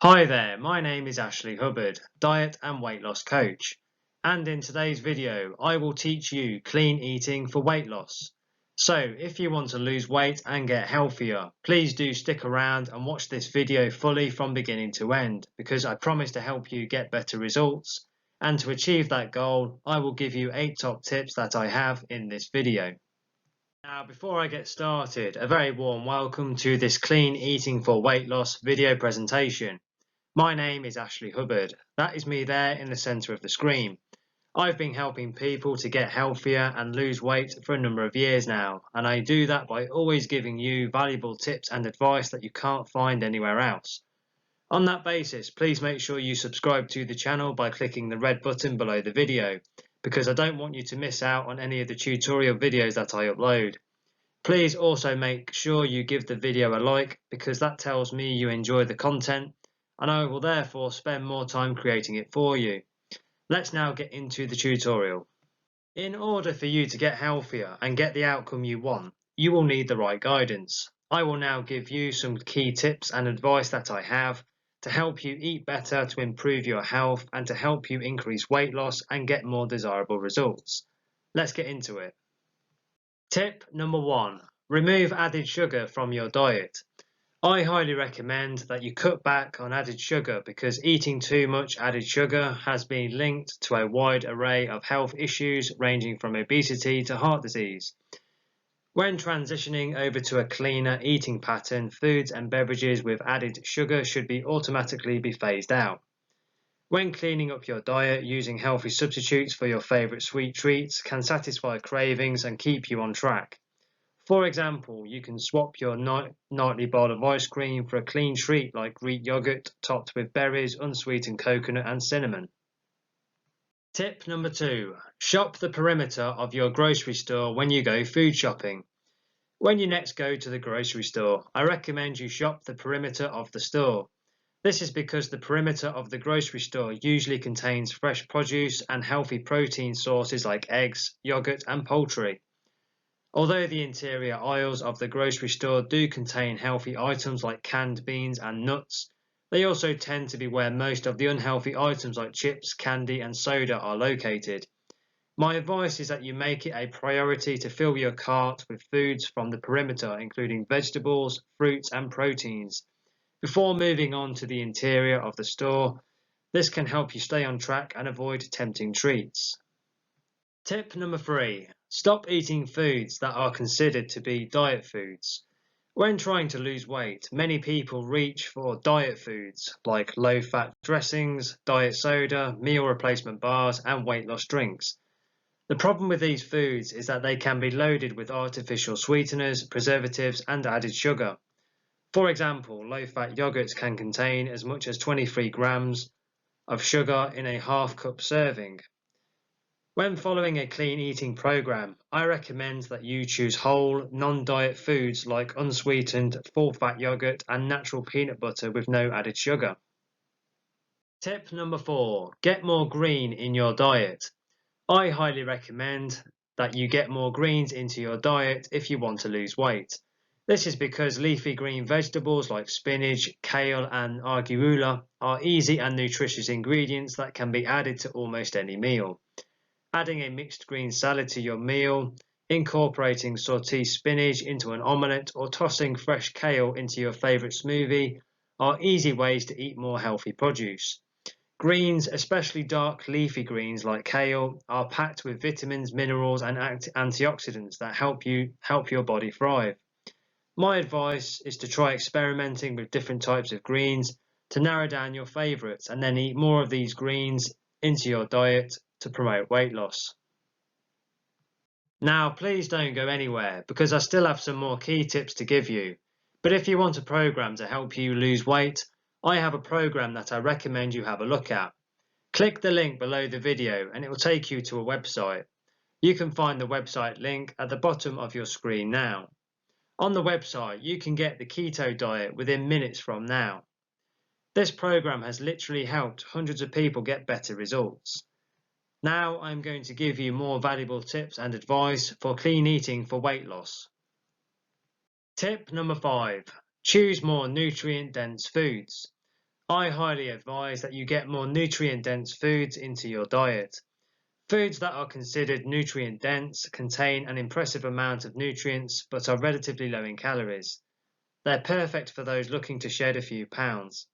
Hi there, my name is Ashley Hubbard, diet and weight loss coach, and in today's video I will teach you clean eating for weight loss. So if you want to lose weight and get healthier, please do stick around and watch this video fully from beginning to end, because I promise to help you get better results, and to achieve that goal I will give you 8 top tips that I have in this video. Now, before I get started, a very warm welcome to this clean eating for weight loss video presentation. My name is Ashley Hubbard. That is me there in the centre of the screen. I've been helping people to get healthier and lose weight for a number of years now, and I do that by always giving you valuable tips and advice that you can't find anywhere else. On that basis, please make sure you subscribe to the channel by clicking the red button below the video, because I don't want you to miss out on any of the tutorial videos that I upload. Please also make sure you give the video a like, because that tells me you enjoy the content and I will therefore spend more time creating it for you. Let's now get into the tutorial. In order for you to get healthier and get the outcome you want, you will need the right guidance. I will now give you some key tips and advice that I have to help you eat better, to improve your health, and to help you increase weight loss and get more desirable results. Let's get into it. Tip number 1. Remove added sugar from your diet. I highly recommend that you cut back on added sugar, because eating too much added sugar has been linked to a wide array of health issues ranging from obesity to heart disease. When transitioning over to a cleaner eating pattern, foods and beverages with added sugar should automatically be phased out. When cleaning up your diet, using healthy substitutes for your favourite sweet treats can satisfy cravings and keep you on track. For example, you can swap your nightly bowl of ice cream for a clean treat like Greek yogurt topped with berries, unsweetened coconut and cinnamon. Tip number 2. Shop the perimeter of your grocery store when you go food shopping. When you next go to the grocery store, I recommend you shop the perimeter of the store. This is because the perimeter of the grocery store usually contains fresh produce and healthy protein sources like eggs, yogurt and poultry. Although the interior aisles of the grocery store do contain healthy items like canned beans and nuts, they also tend to be where most of the unhealthy items like chips, candy and soda are located. My advice is that you make it a priority to fill your cart with foods from the perimeter, including vegetables, fruits and proteins, before moving on to the interior of the store. This can help you stay on track and avoid tempting treats. Tip number 3. Stop eating foods that are considered to be diet foods. When trying to lose weight, many people reach for diet foods like low-fat dressings, diet soda, meal replacement bars and weight loss drinks. The problem with these foods is that they can be loaded with artificial sweeteners, preservatives and added sugar. For example, low-fat yogurts can contain as much as 23 grams of sugar in a half-cup serving. When following a clean eating program, I recommend that you choose whole, non-diet foods like unsweetened, full-fat yogurt and natural peanut butter with no added sugar. Tip number 4. Get more green in your diet. I highly recommend that you get more greens into your diet if you want to lose weight. This is because leafy green vegetables like spinach, kale and arugula are easy and nutritious ingredients that can be added to almost any meal. Adding a mixed green salad to your meal, incorporating sauteed spinach into an omelette or tossing fresh kale into your favourite smoothie are easy ways to eat more healthy produce. Greens, especially dark leafy greens like kale, are packed with vitamins, minerals and antioxidants that help your body thrive. My advice is to try experimenting with different types of greens to narrow down your favourites, and then eat more of these greens into your diet to promote weight loss. Now please don't go anywhere, because I still have some more key tips to give you. But if you want a program to help you lose weight, I have a program that I recommend you have a look at. Click the link below the video and it will take you to a website. You can find the website link at the bottom of your screen now. On the website, you can get the keto diet within minutes from now. This program has literally helped hundreds of people get better results. Now I'm going to give you more valuable tips and advice for clean eating for weight loss. Tip number 5. Choose more nutrient-dense foods. I highly advise that you get more nutrient-dense foods into your diet. Foods that are considered nutrient-dense contain an impressive amount of nutrients but are relatively low in calories. They're perfect for those looking to shed a few pounds.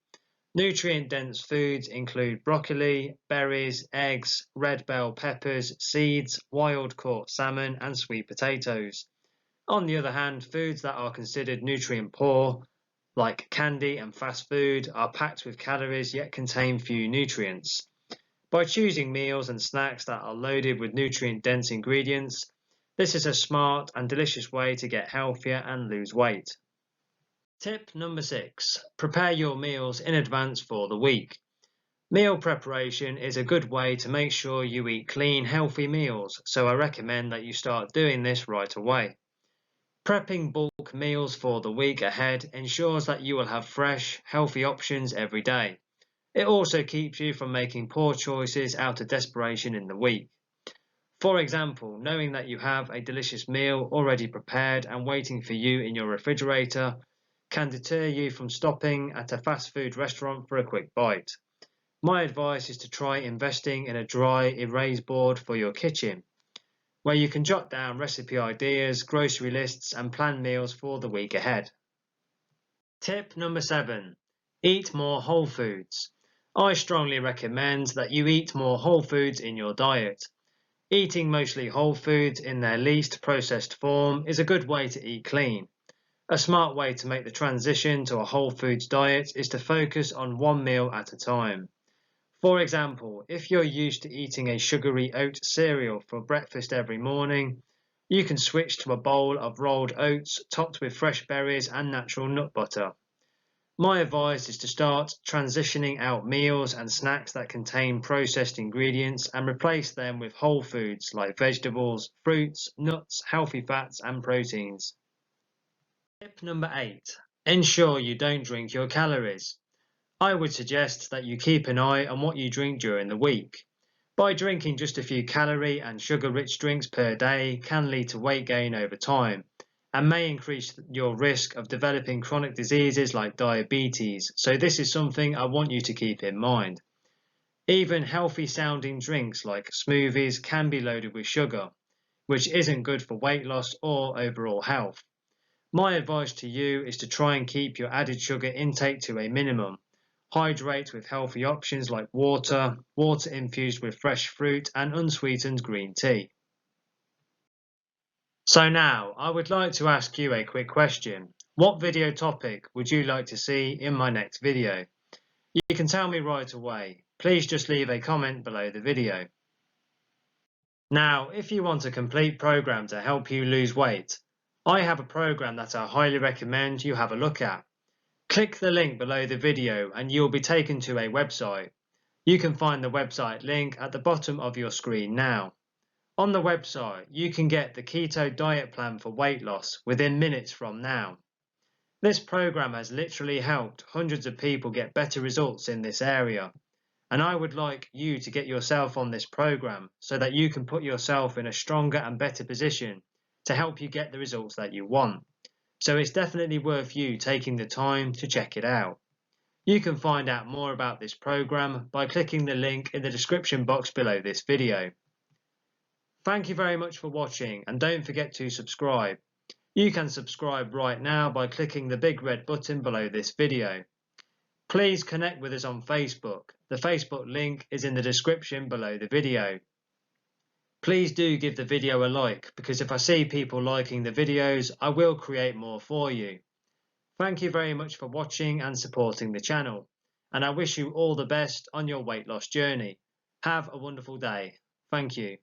Nutrient-dense foods include broccoli, berries, eggs, red bell peppers, seeds, wild-caught salmon, and sweet potatoes. On the other hand, foods that are considered nutrient-poor, like candy and fast food, are packed with calories yet contain few nutrients. By choosing meals and snacks that are loaded with nutrient-dense ingredients, this is a smart and delicious way to get healthier and lose weight. Tip number 6. Prepare your meals in advance for the week. Meal preparation is a good way to make sure you eat clean, healthy meals, so I recommend that you start doing this right away. Prepping bulk meals for the week ahead ensures that you will have fresh, healthy options every day. It also keeps you from making poor choices out of desperation in the week. For example, knowing that you have a delicious meal already prepared and waiting for you in your refrigerator can deter you from stopping at a fast food restaurant for a quick bite. My advice is to try investing in a dry erase board for your kitchen, where you can jot down recipe ideas, grocery lists, and plan meals for the week ahead. Tip number 7. Eat more whole foods. I strongly recommend that you eat more whole foods in your diet. Eating mostly whole foods in their least processed form is a good way to eat clean. A smart way to make the transition to a whole foods diet is to focus on one meal at a time. For example, if you're used to eating a sugary oat cereal for breakfast every morning, you can switch to a bowl of rolled oats topped with fresh berries and natural nut butter. My advice is to start transitioning out meals and snacks that contain processed ingredients and replace them with whole foods like vegetables, fruits, nuts, healthy fats, and proteins. Tip number 8. Ensure you don't drink your calories. I would suggest that you keep an eye on what you drink during the week. By drinking just a few calorie and sugar-rich drinks per day can lead to weight gain over time and may increase your risk of developing chronic diseases like diabetes, so this is something I want you to keep in mind. Even healthy sounding drinks like smoothies can be loaded with sugar, which isn't good for weight loss or overall health. My advice to you is to try and keep your added sugar intake to a minimum. Hydrate with healthy options like water, water infused with fresh fruit, and unsweetened green tea. So now, I would like to ask you a quick question. What video topic would you like to see in my next video? You can tell me right away. Please just leave a comment below the video. Now, if you want a complete program to help you lose weight, I have a program that I highly recommend you have a look at. Click the link below the video and you'll be taken to a website. You can find the website link at the bottom of your screen now. On the website, you can get the keto diet plan for weight loss within minutes from now. This program has literally helped hundreds of people get better results in this area, and I would like you to get yourself on this program so that you can put yourself in a stronger and better position to help you get the results that you want. So it's definitely worth you taking the time to check it out. You can find out more about this program by clicking the link in the description box below this video. Thank you very much for watching and don't forget to subscribe. You can subscribe right now by clicking the big red button below this video. Please connect with us on Facebook. The Facebook link is in the description below the video. Please do give the video a like because if I see people liking the videos, I will create more for you. Thank you very much for watching and supporting the channel, and I wish you all the best on your weight loss journey. Have a wonderful day. Thank you.